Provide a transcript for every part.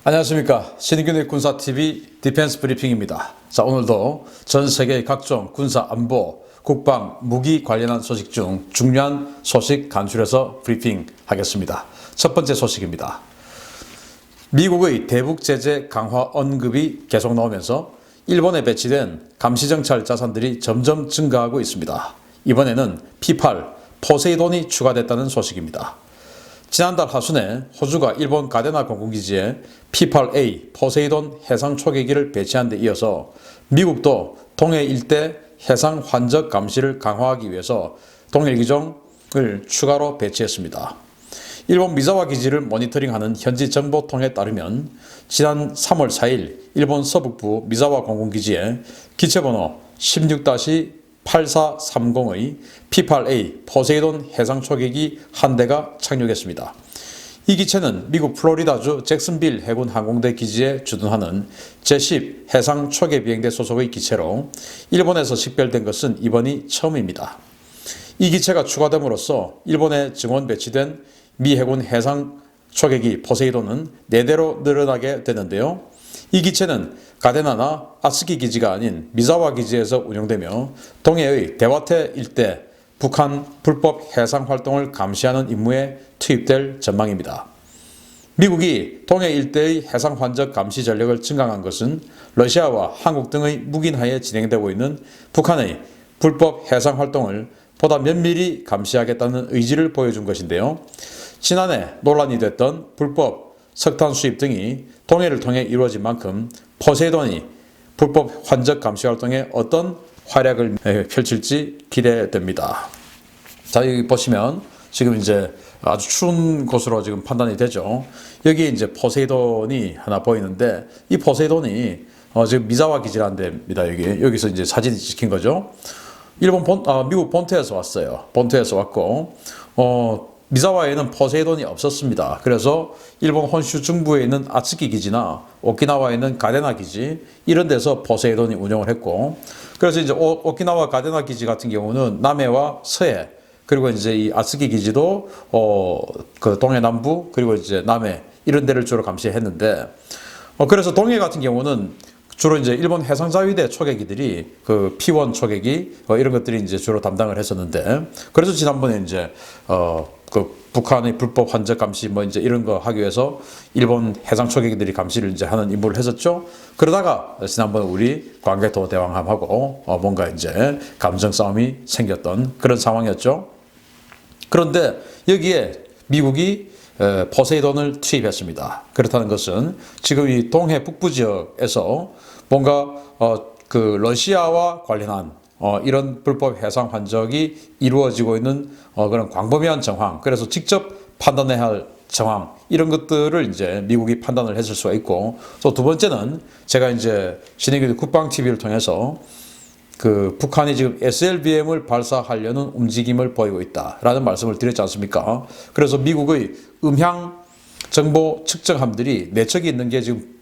안녕하십니까. 신인균의 군사TV 디펜스 브리핑입니다. 자, 오늘도 전 세계의 각종 군사 안보, 국방, 무기 관련한 소식 중 중요한 소식 간추려서 브리핑하겠습니다. 첫 번째 소식입니다. 미국의 대북 제재 강화 언급이 계속 나오면서 일본에 배치된 감시정찰 자산들이 점점 증가하고 있습니다. 이번에는 P8 포세이돈이 추가됐다는 소식입니다. 지난달 하순에 호주가 일본 가데나 공군기지에 P8A 포세이돈 해상 초계기를 배치한 데 이어서 미국도 동해 일대 해상 환적 감시를 강화하기 위해서 동일기종을 추가로 배치했습니다. 일본 미자와 기지를 모니터링하는 현지 정보통에 따르면 지난 3월 4일 일본 서북부 미자와 공군기지에 기체번호 16-8430의 P8A 포세이돈 해상 초계기 한 대가 착륙했습니다. 이 기체는 미국 플로리다주 잭슨빌 해군 항공대 기지에 주둔하는 제10 해상 초계 비행대 소속의 기체로 일본에서 식별된 것은 이번이 처음입니다. 이 기체가 추가됨으로써 일본에 증원 배치된 미 해군 해상 초계기 포세이돈은 4대로 늘어나게 되는데요. 이 기체는 가데나나 아츠키 기지가 아닌 미자와 기지에서 운영되며 동해의 대와테 일대 북한 불법 해상 활동을 감시하는 임무에 투입될 전망입니다. 미국이 동해 일대의 해상 환적 감시 전력을 증강한 것은 러시아와 한국 등의 묵인하에 진행되고 있는 북한의 불법 해상 활동을 보다 면밀히 감시하겠다는 의지를 보여준 것인데요. 지난해 논란이 됐던 불법 석탄 수입 등이 동해를 통해 이루어진 만큼 포세이돈이 불법 환적 감시 활동에 어떤 활약을 펼칠지 기대됩니다. 자, 여기 보시면 지금 이제 아주 추운 곳으로 지금 판단이 되죠. 여기 이제 포세이돈이 하나 보이는데 이 포세이돈이 지금 미자와 기지라는 데입니다. 여기서 이제 사진이 찍힌 거죠. 미국 본토에서 왔어요. 본토에서 왔고, 미자와에는 포세이돈이 없었습니다. 그래서 일본 혼슈 중부에 있는 아츠키 기지나 오키나와에 있는 가데나 기지 이런 데서 포세이돈이 운영을 했고, 그래서 이제 오키나와 가데나 기지 같은 경우는 남해와 서해, 그리고 이제 이 아츠키 기지도 그 동해 남부 그리고 이제 남해 이런 데를 주로 감시했는데, 그래서 동해 같은 경우는 주로 이제 일본 해상자위대 초계기들이 그 P1 초계기 이런 것들이 이제 주로 담당을 했었는데, 그래서 지난번에 이제 그 북한의 불법 환적 감시 뭐 이제 이런 거 하기 위해서 일본 해상 초계기들이 감시를 이제 하는 임무를 했었죠. 그러다가 지난번 우리 광개토 대왕함하고 뭔가 이제 감정 싸움이 생겼던 그런 상황이었죠. 그런데 여기에 미국이 포세이돈을 투입했습니다. 그렇다는 것은 지금 이 동해 북부 지역에서 뭔가 그 러시아와 관련한 이런 불법 해상 환적이 이루어지고 있는 그런 광범위한 정황, 그래서 직접 판단해야 할 정황, 이런 것들을 이제 미국이 판단을 했을 수가 있고, 또 두 번째는 제가 이제 신인균 국방 TV를 통해서 그 북한이 지금 SLBM을 발사하려는 움직임을 보이고 있다라는 말씀을 드렸지 않습니까? 그래서 미국의 음향 정보 측정함들이 4척이 있는 게 지금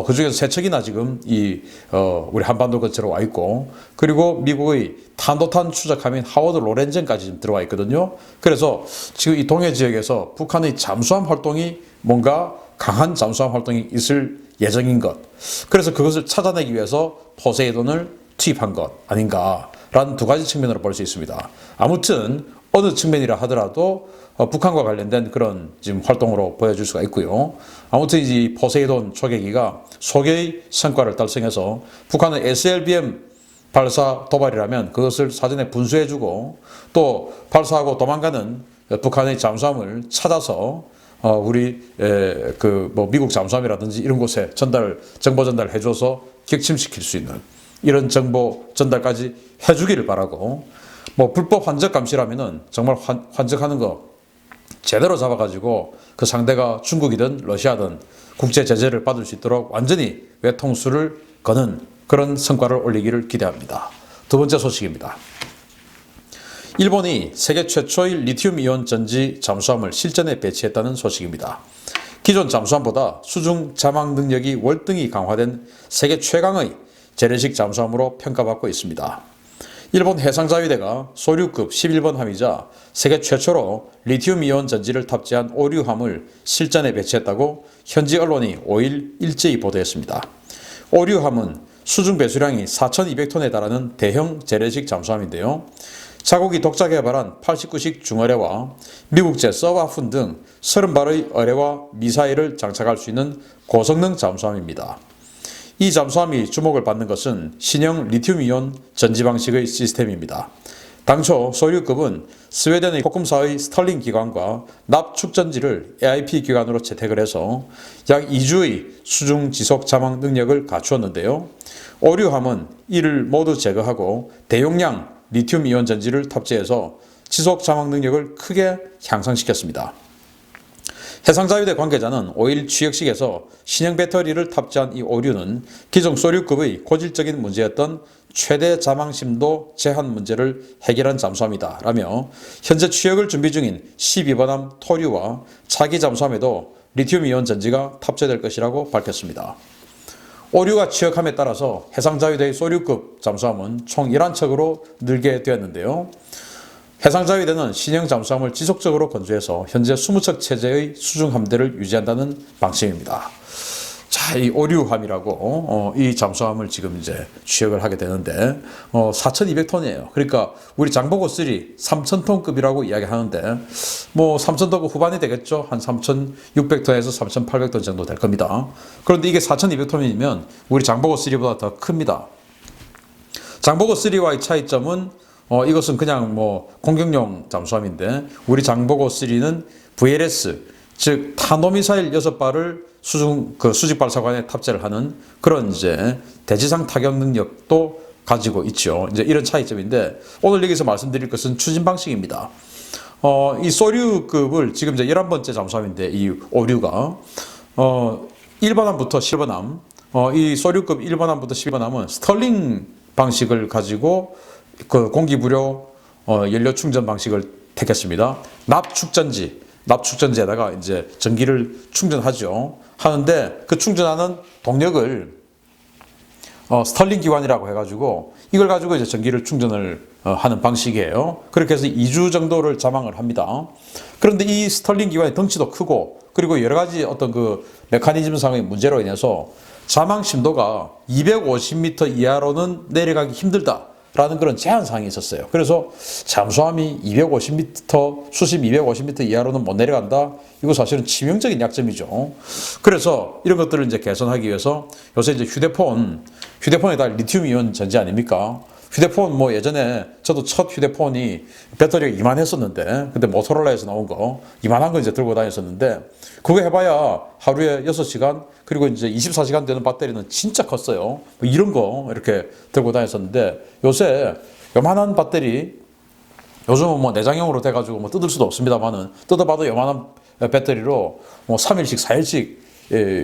그 중에서 3척이나 지금 우리 한반도 근처로 와 있고, 그리고 미국의 탄도탄 추적함인 하워드 로렌젠까지 지금 들어와 있거든요. 그래서 지금 이 동해 지역에서 북한의 잠수함 활동이 뭔가 강한 잠수함 활동이 있을 예정인 것. 그래서 그것을 찾아내기 위해서 포세이돈을 투입한 것 아닌가라는 두 가지 측면으로 볼 수 있습니다. 아무튼 어느 측면이라 하더라도 북한과 관련된 그런 지금 활동으로 보여줄 수가 있고요. 아무튼 이 포세이돈 초계기가 소개의 성과를 달성해서 북한은 SLBM 발사 도발이라면 그것을 사전에 분수해주고, 또 발사하고 도망가는 북한의 잠수함을 찾아서 우리 미국 잠수함이라든지 이런 곳에 정보 전달을 해줘서 격침시킬 수 있는 이런 정보 전달까지 해주기를 바라고, 불법 환적 감시라면은 정말 환적하는 거 제대로 잡아가지고 그 상대가 중국이든 러시아든 국제 제재를 받을 수 있도록 완전히 외통수를 거는 그런 성과를 올리기를 기대합니다. 두 번째 소식입니다. 일본이 세계 최초의 리튬 이온 전지 잠수함을 실전에 배치했다는 소식입니다. 기존 잠수함보다 수중 잠항 능력이 월등히 강화된 세계 최강의 재래식 잠수함으로 평가받고 있습니다. 일본 해상자위대가 소류급 11번 함이자 세계 최초로 리튬이온 전지를 탑재한 오류함을 실전에 배치했다고 현지 언론이 5일 일제히 보도했습니다. 오류함은 수중 배수량이 4,200톤에 달하는 대형 재래식 잠수함인데요. 자국이 독자 개발한 89식 중어뢰와 미국제 서바푼 등 30발의 어뢰와 미사일을 장착할 수 있는 고성능 잠수함입니다. 이 잠수함이 주목을 받는 것은 신형 리튬이온 전지 방식의 시스템입니다. 당초 소류급은 스웨덴의 폭금사의 스털링 기관과 납축전지를 AIP 기관으로 채택을 해서 약 2주의 수중 지속 잠항 능력을 갖추었는데요. 오류함은 이를 모두 제거하고 대용량 리튬이온 전지를 탑재해서 지속 잠항 능력을 크게 향상시켰습니다. 해상자위대 관계자는 5일 취역식에서 신형 배터리를 탑재한 이 오류는 기존 소류급의 고질적인 문제였던 최대 잠항 심도 제한 문제를 해결한 잠수함이다 라며 현재 취역을 준비 중인 12번함 토류와 차기 잠수함에도 리튬이온 전지가 탑재될 것이라고 밝혔습니다. 오류가 취역함에 따라서 해상자위대의 소류급 잠수함은 총 11척으로 늘게 되었는데요. 해상자위대는 신형 잠수함을 지속적으로 건조해서 현재 20척 체제의 수중 함대를 유지한다는 방침입니다. 자, 이 오류함이라고 이 잠수함을 지금 이제 취역을 하게 되는데 4,200톤이에요. 그러니까 우리 장보고 3 3,000톤급이라고 이야기하는데 뭐 3,000톤급 후반이 되겠죠. 한 3,600톤에서 3,800톤 정도 될 겁니다. 그런데 이게 4,200톤이면 우리 장보고 3보다 더 큽니다. 장보고 3와의 차이점은 이것은 그냥 뭐 공격용 잠수함인데 우리 장보고 3는 VLS 즉 탄도미사일 6발을 수직 발사관에 탑재를 하는 그런 이제 대지상 타격 능력도 가지고 있죠. 이제 이런 차이점인데 오늘 여기서 말씀드릴 것은 추진 방식입니다. 이 소류급을 지금 이제 11번째 잠수함인데 이 오류가 1번함부터 10번함 이 소류급 1번함부터 10번함은 스털링 방식을 가지고 그 공기부료 연료 충전 방식을 택했습니다. 납축전지에다가 이제 전기를 충전하죠. 하는데 그 충전하는 동력을 스털링 기관이라고 해가지고 이걸 가지고 이제 전기를 충전을 하는 방식이에요. 그렇게 해서 2주 정도를 잠항을 합니다. 그런데 이 스털링 기관의 덩치도 크고 그리고 여러 가지 어떤 그 메커니즘상의 문제로 인해서 잠항 심도가 250m 이하로는 내려가기 힘들다. 라는 그런 제한사항이 있었어요. 그래서 잠수함이 250m, 수심 250m 이하로는 못 내려간다. 이거 사실은 치명적인 약점이죠. 그래서 이런 것들을 이제 개선하기 위해서 요새 이제 휴대폰에다 리튬이온 전지 아닙니까? 휴대폰 뭐 예전에 저도 첫 휴대폰이 배터리가 이만했었는데 근데 모토로라에서 나온 거 이만한 거 이제 들고 다녔었는데 그거 해봐야 하루에 6시간 그리고 이제 24시간 되는 배터리는 진짜 컸어요. 뭐 이런 거 이렇게 들고 다녔었는데 요새 요만한 배터리 요즘은 뭐 내장형으로 돼가지고 뭐 뜯을 수도 없습니다만은 뜯어봐도 요만한 배터리로 뭐 3일씩 4일씩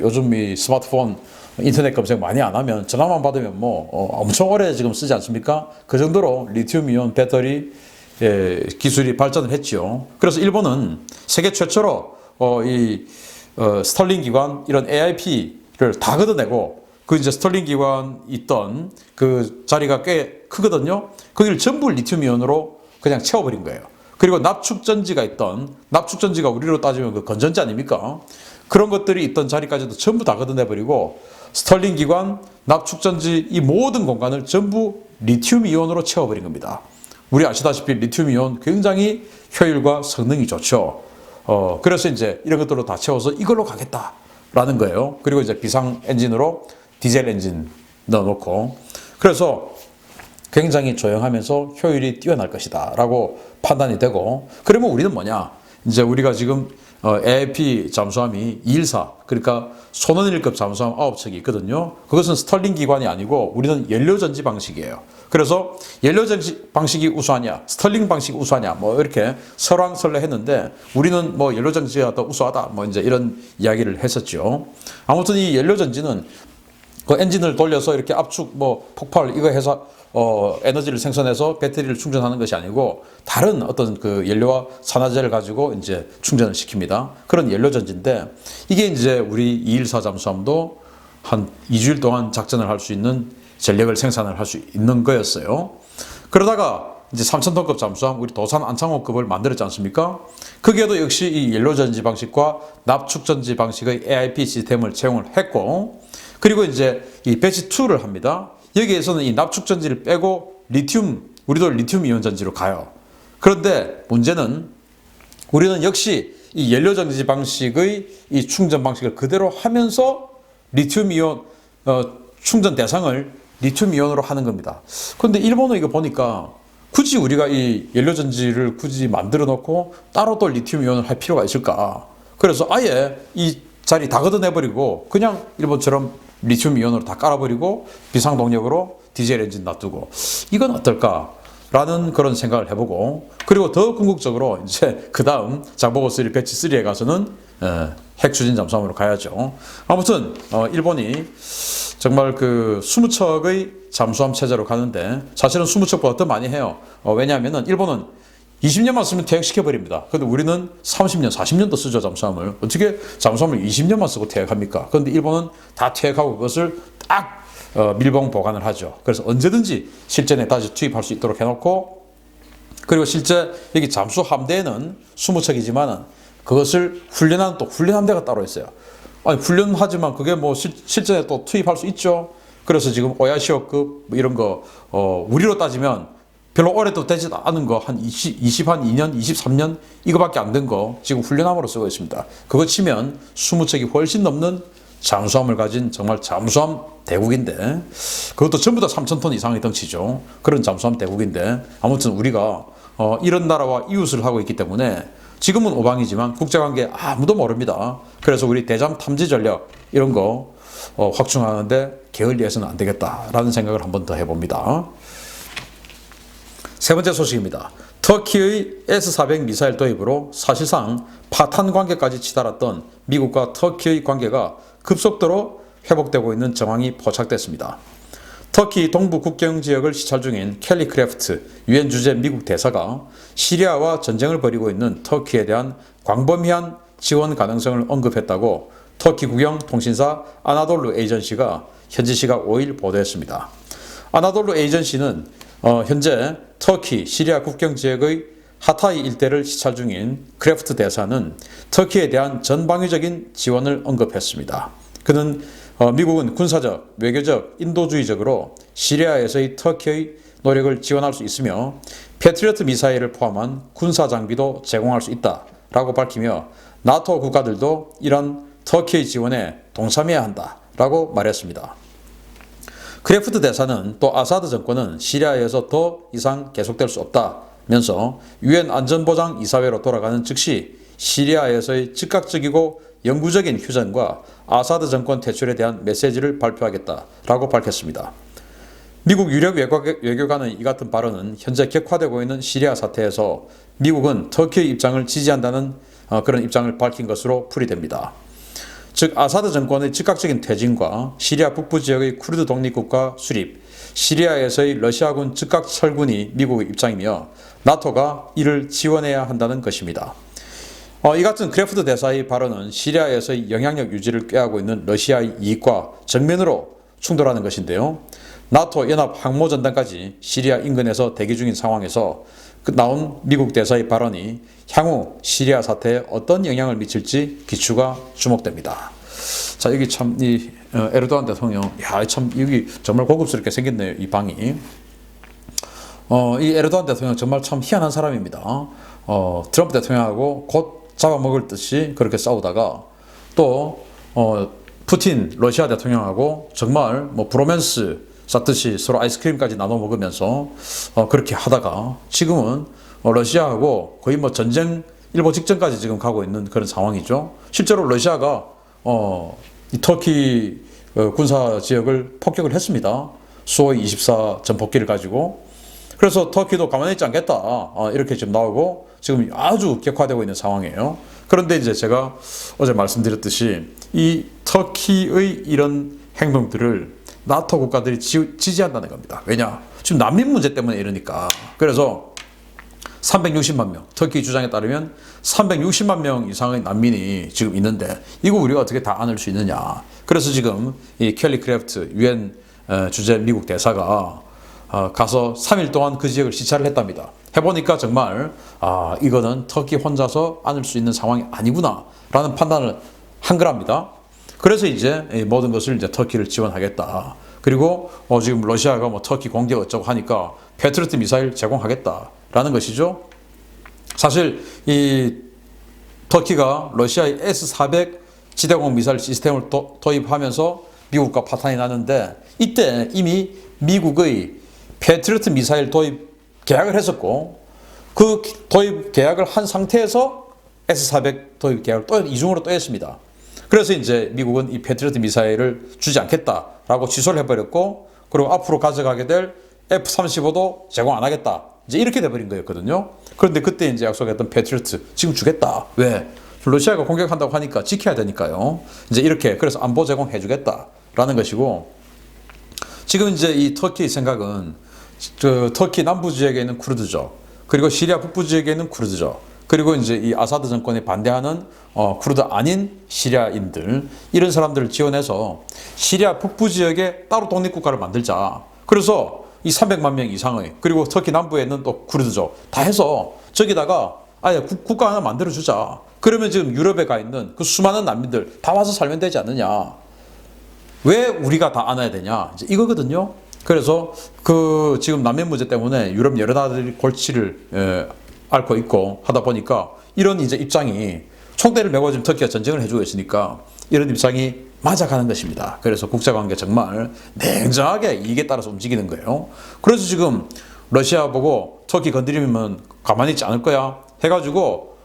요즘 이 스마트폰 인터넷 검색 많이 안 하면 전화만 받으면 뭐 엄청 오래 지금 쓰지 않습니까? 그 정도로 리튬이온 배터리 기술이 발전을 했죠. 그래서 일본은 세계 최초로 스털링 기관 이런 AIP를 다 걷어내고 그 이제 스털링 기관 있던 그 자리가 꽤 크거든요. 거기를 전부 리튬이온으로 그냥 채워버린 거예요. 그리고 납축전지가 우리로 따지면 그 건전지 아닙니까? 그런 것들이 있던 자리까지도 전부 다 걷어내버리고 스털링 기관, 납축전지 이 모든 공간을 전부 리튬이온으로 채워버린 겁니다. 우리 아시다시피 리튬이온 굉장히 효율과 성능이 좋죠. 그래서 이제 이런 것들로 다 채워서 이걸로 가겠다라는 거예요. 그리고 이제 비상 엔진으로 디젤 엔진 넣어놓고 그래서 굉장히 조용하면서 효율이 뛰어날 것이다 라고 판단이 되고 그러면 우리는 뭐냐 이제 우리가 지금 AIP 잠수함이 214 그러니까 손원일급 잠수함 9척이 있거든요. 그것은 스털링 기관이 아니고 우리는 연료전지 방식이에요. 그래서 연료전지 방식이 우수하냐 스털링 방식이 우수하냐 뭐 이렇게 설왕설래했는데 우리는 뭐 연료전지가 더 우수하다 뭐 이제 이런 이야기를 했었죠. 아무튼 이 연료전지는 그 엔진을 돌려서 이렇게 압축 뭐 폭발 이거 해서 에너지를 생성해서 배터리를 충전하는 것이 아니고 다른 어떤 그 연료와 산화제를 가지고 이제 충전을 시킵니다. 그런 연료전지인데 이게 이제 우리 214 잠수함도 한 2주일 동안 작전을 할 수 있는 전력을 생산을 할 수 있는 거였어요. 그러다가 이제 3,000톤급 잠수함 우리 도산 안창호급을 만들었지 않습니까? 거기에도 역시 이 연료 전지 방식과 납축 전지 방식의 AIP 시스템을 채용을 했고, 그리고 이제 이 배치 2를 합니다. 여기에서는 이 납축 전지를 빼고 우리도 리튬 이온 전지로 가요. 그런데 문제는 우리는 역시 이 연료 전지 방식의 이 충전 방식을 그대로 하면서 리튬 이온 충전 대상을 리튬 이온으로 하는 겁니다. 그런데 일본은 이거 보니까 굳이 우리가 이 연료 전지를 굳이 만들어 놓고 따로 또 리튬 이온을 할 필요가 있을까? 그래서 아예 이 자리 다 걷어내버리고 그냥 일본처럼 리튬 이온으로 다 깔아버리고 비상동력으로 디젤 엔진 놔두고 이건 어떨까라는 그런 생각을 해보고, 그리고 더 궁극적으로 이제 그 다음 장보고 3 배치 3에 가서는 핵 추진 잠수함으로 가야죠. 아무튼 일본이 정말 그 20척의 잠수함 체제로 가는데 사실은 20척보다 더 많이 해요. 왜냐하면은 일본은 20년만 쓰면 퇴역시켜버립니다. 근데 우리는 30년, 40년도 쓰죠, 잠수함을. 어떻게 잠수함을 20년만 쓰고 퇴역합니까? 그런데 일본은 다 퇴역하고 그것을 딱 밀봉 보관을 하죠. 그래서 언제든지 실전에 다시 투입할 수 있도록 해놓고, 그리고 실제 여기 잠수 함대에는 20척이지만은 그것을 훈련하는 또 훈련 함대가 따로 있어요. 아니, 훈련하지만 그게 뭐 실전에 또 투입할 수 있죠. 그래서 지금 오야시오급 뭐 이런 거 우리로 따지면 별로 오래도 되지도 않은 거 한 22년, 23년 이거밖에 안 된 거 지금 훈련함으로 쓰고 있습니다. 그거 치면 20척이 훨씬 넘는 잠수함을 가진 정말 잠수함 대국인데, 그것도 전부 다 3,000톤 이상의 덩치죠. 그런 잠수함 대국인데, 아무튼 우리가 이런 나라와 이웃을 하고 있기 때문에 지금은 오방이지만 국제관계 아무도 모릅니다. 그래서 우리 대잠 탐지 전략 이런 거 확충하는데 게을리해서는 안 되겠다라는 생각을 한 번 더 해봅니다. 세 번째 소식입니다. 터키의 S-400 미사일 도입으로 사실상 파탄 관계까지 치달았던 미국과 터키의 관계가 급속도로 회복되고 있는 정황이 포착됐습니다. 터키 동부 국경 지역을 시찰 중인 켈리 크래프트 유엔 주재 미국 대사가 시리아와 전쟁을 벌이고 있는 터키에 대한 광범위한 지원 가능성을 언급했다고 터키 국영 통신사 아나돌루 에이전시가 현지 시각 5일 보도했습니다. 아나돌루 에이전시는 현재 터키 시리아 국경 지역의 하타이 일대를 시찰 중인 크래프트 대사는 터키에 대한 전방위적인 지원을 언급했습니다. 그는 미국은 군사적, 외교적, 인도주의적으로 시리아에서의 터키의 노력을 지원할 수 있으며 패트리어트 미사일을 포함한 군사 장비도 제공할 수 있다라고 밝히며 나토 국가들도 이런 터키의 지원에 동참해야 한다라고 말했습니다. 크래프트 대사는 또 아사드 정권은 시리아에서 더 이상 계속될 수 없다면서 유엔 안전보장 이사회로 돌아가는 즉시 시리아에서의 즉각적이고 영구적인 휴전과 아사드 정권 퇴출에 대한 메시지를 발표하겠다라고 밝혔습니다. 미국 유력 외교관의 이 같은 발언은 현재 격화되고 있는 시리아 사태에서 미국은 터키의 입장을 지지한다는 그런 입장을 밝힌 것으로 풀이됩니다. 즉 아사드 정권의 즉각적인 퇴진과 시리아 북부 지역의 쿠르드 독립국가 수립, 시리아에서의 러시아군 즉각 철군이 미국의 입장이며 나토가 이를 지원해야 한다는 것입니다. 이 같은 크래프트 대사의 발언은 시리아에서의 영향력 유지를 꾀하고 있는 러시아의 이익과 정면으로 충돌하는 것인데요. 나토 연합 항모전단까지 시리아 인근에서 대기 중인 상황에서 나온 미국 대사의 발언이 향후 시리아 사태에 어떤 영향을 미칠지 기추가 주목됩니다. 자, 여기 참 이 에르도안 대통령, 참 여기 정말 고급스럽게 생겼네요, 이 방이. 이 에르도안 대통령 정말 참 희한한 사람입니다. 트럼프 대통령하고 곧 잡아먹을 듯이 그렇게 싸우다가 또 푸틴 러시아 대통령하고 정말 뭐 브로맨스 쌓듯이 서로 아이스크림까지 나눠 먹으면서 그렇게 하다가 지금은 러시아하고 거의 뭐 전쟁 일보 직전까지 지금 가고 있는 그런 상황이죠. 실제로 러시아가 이 터키 군사 지역을 폭격을 했습니다. 수호이 24 전폭기를 가지고. 그래서 터키도 가만히 있지 않겠다 이렇게 지금 나오고 지금 아주 격화되고 있는 상황이에요. 그런데 이제 제가 어제 말씀드렸듯이 이 터키의 이런 행동들을 나토 국가들이 지지한다는 겁니다. 왜냐? 지금 난민 문제 때문에 이러니까. 그래서 360만 명, 터키 주장에 따르면 360만 명 이상의 난민이 지금 있는데 이거 우리가 어떻게 다 안을 수 있느냐. 그래서 지금 이 켈리 크래프트 유엔 주재 미국 대사가 가서 3일 동안 그 지역을 시찰을 했답니다. 해보니까 정말 이거는 터키 혼자서 안을 수 있는 상황이 아니구나 라는 판단을 한 거랍니다. 그래서 이제 모든 것을 이제 터키를 지원하겠다. 그리고 지금 러시아가 뭐 터키 공격 어쩌고 하니까 패트리어트 미사일 제공하겠다라는 것이죠. 사실 이 터키가 러시아의 S-400 지대공 미사일 시스템을 도입하면서 미국과 파탄이 나는데 이때 이미 미국의 패트리어트 미사일 도입 계약을 했었고 그 도입 계약을 한 상태에서 S-400 도입 계약을 또 이중으로 또 했습니다. 그래서 이제 미국은 이 패트리어트 미사일을 주지 않겠다라고 취소를 해버렸고 그리고 앞으로 가져가게 될 F-35도 제공 안 하겠다. 이제 이렇게 돼버린 거였거든요. 그런데 그때 이제 약속했던 패트리어트 지금 주겠다. 왜? 러시아가 공격한다고 하니까 지켜야 되니까요. 이제 이렇게 그래서 안보 제공해 주겠다라는 것이고 지금 이제 이 터키의 생각은 터키 남부 지역에 있는 쿠르드족 그리고 시리아 북부 지역에 있는 쿠르드족 그리고 이제 이 아사드 정권에 반대하는 쿠르드 아닌 시리아인들 이런 사람들을 지원해서 시리아 북부 지역에 따로 독립국가를 만들자. 그래서 이 300만 명 이상의 그리고 터키 남부에 있는 또 쿠르드족 다 해서 저기다가 아예 국가 하나 만들어주자. 그러면 지금 유럽에 가 있는 그 수많은 난민들 다 와서 살면 되지 않느냐. 왜 우리가 다 안아야 되냐. 이제 이거거든요. 그래서 그 지금 난민 문제 때문에 유럽 여러 나라들이 골치를 앓고 있고 하다 보니까 이런 이제 입장이 총대를 메고 지금 터키가 전쟁을 해주고 있으니까 이런 입장이 맞아가는 것입니다. 그래서 국제관계 정말 냉정하게 이익에 따라서 움직이는 거예요. 그래서 지금 러시아 보고 터키 건드리면 가만히 있지 않을 거야 해가지고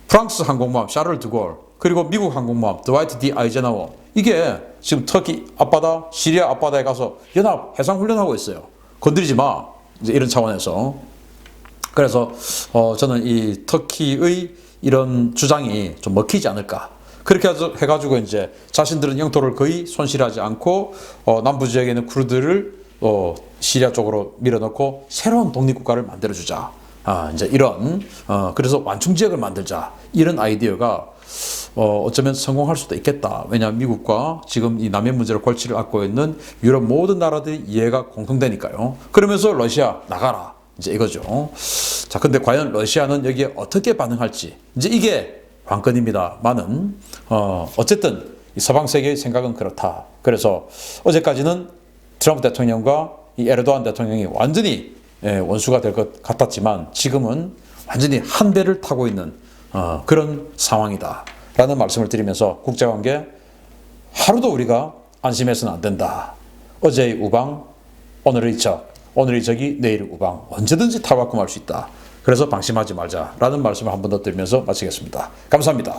프랑스 항공모함 샤를 드골 그리고 미국 항공모함 드와이트 D 아이젠하워 이게 지금 터키 앞바다 시리아 앞바다에 가서 연합 해상훈련하고 있어요. 건드리지 마. 이제 이런 차원에서 그래서 저는 이 터키의 이런 주장이 좀 먹히지 않을까. 그렇게 해가지고 이제 자신들은 영토를 거의 손실하지 않고 남부 지역에 있는 쿠르드를 시리아 쪽으로 밀어넣고 새로운 독립국가를 만들어주자. 이제 이런 그래서 완충 지역을 만들자. 이런 아이디어가 어쩌면 성공할 수도 있겠다. 왜냐하면 미국과 지금 이 난민 문제로 골치를 앓고 있는 유럽 모든 나라들이 이해가 공통되니까요. 그러면서 러시아 나가라. 이제 이거죠. 자, 근데 과연 러시아는 여기에 어떻게 반응할지 이제 이게 관건입니다만은 어쨌든 이 서방 세계의 생각은 그렇다. 그래서 어제까지는 트럼프 대통령과 이 에르도안 대통령이 완전히 원수가 될 것 같았지만 지금은 완전히 한 배를 타고 있는 그런 상황이다. 라는 말씀을 드리면서 국제관계 하루도 우리가 안심해서는 안 된다. 어제의 우방, 오늘의 적, 오늘의 적이 내일의 우방 언제든지 탈바꿈할 수 있다. 그래서 방심하지 말자라는 말씀을 한 번 더 드리면서 마치겠습니다. 감사합니다.